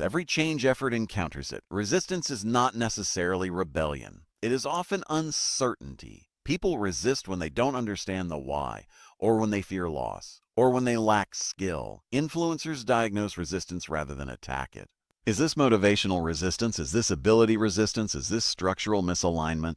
Every change effort encounters it. Resistance is not necessarily rebellion. It is often uncertainty. People resist when they don't understand the why, or when they fear loss, or when they lack skill. Influencers diagnose resistance rather than attack it. Is this motivational resistance? Is this ability resistance? Is this structural misalignment?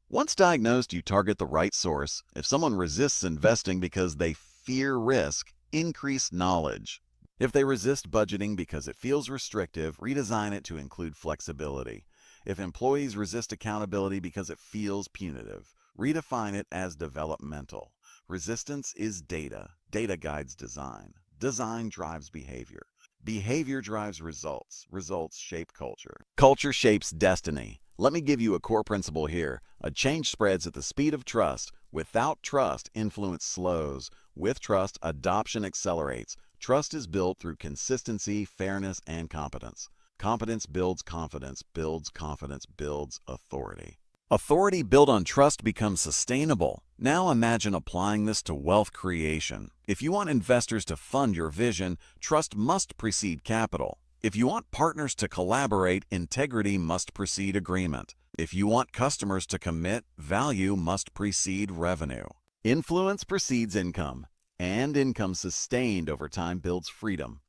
Once diagnosed, you target the right source. If someone resists investing because they fear risk, increase knowledge. If they resist budgeting because it feels restrictive, redesign it to include flexibility. If employees resist accountability because it feels punitive, redefine it as developmental. Resistance is data. Data guides design. Design drives behavior. Behavior drives results. Results shape culture. Culture shapes destiny. Let me give you a core principle here. A change spreads at the speed of trust. Without trust, influence slows. With trust, adoption accelerates. Trust is built through consistency, fairness, and competence. Competence builds confidence, builds authority. Authority built on trust becomes sustainable. Now imagine applying this to wealth creation. If you want investors to fund your vision, trust must precede capital. If you want partners to collaborate, integrity must precede agreement. If you want customers to commit, value must precede revenue. Influence precedes income, and income sustained over time builds freedom.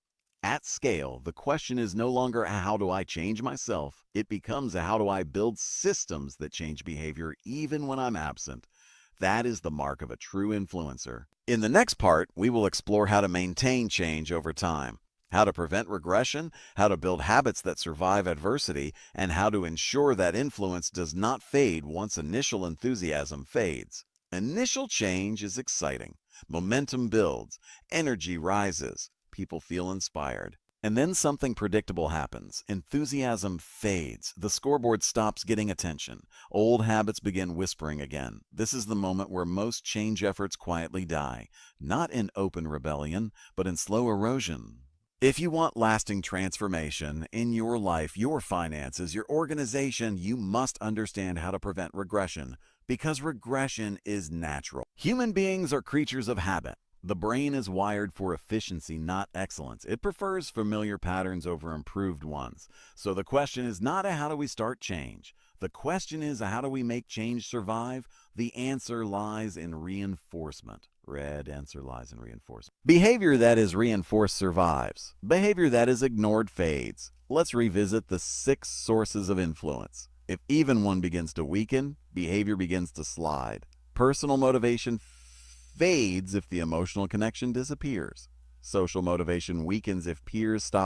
At scale, the question is no longer how do I change myself? It becomes how do I build systems that change behavior even when I'm absent? That is the mark of a true influencer. In the next part, we will explore how to maintain change over time, how to prevent regression, how to build habits that survive adversity, and how to ensure that influence does not fade once initial enthusiasm fades. Initial change is exciting. Momentum builds, energy rises, people feel inspired. And then something predictable happens. Enthusiasm fades. The scoreboard stops getting attention. Old habits begin whispering again. This is the moment where most change efforts quietly die, not in open rebellion, but in slow erosion. If you want lasting transformation in your life, your finances, your organization, you must understand how to prevent regression, because regression is natural. Human beings are creatures of habit. The brain is wired for efficiency, not excellence. It prefers familiar patterns over improved ones. So the question is not how do we start change? The question is how do we make change survive? The answer lies in reinforcement. Red answer lies in reinforcement. Behavior that is reinforced survives. Behavior that is ignored fades. Let's revisit the 6 sources of influence. If even one begins to weaken, behavior begins to slide. Personal motivation fades if the emotional connection disappears. Social motivation weakens if peers stop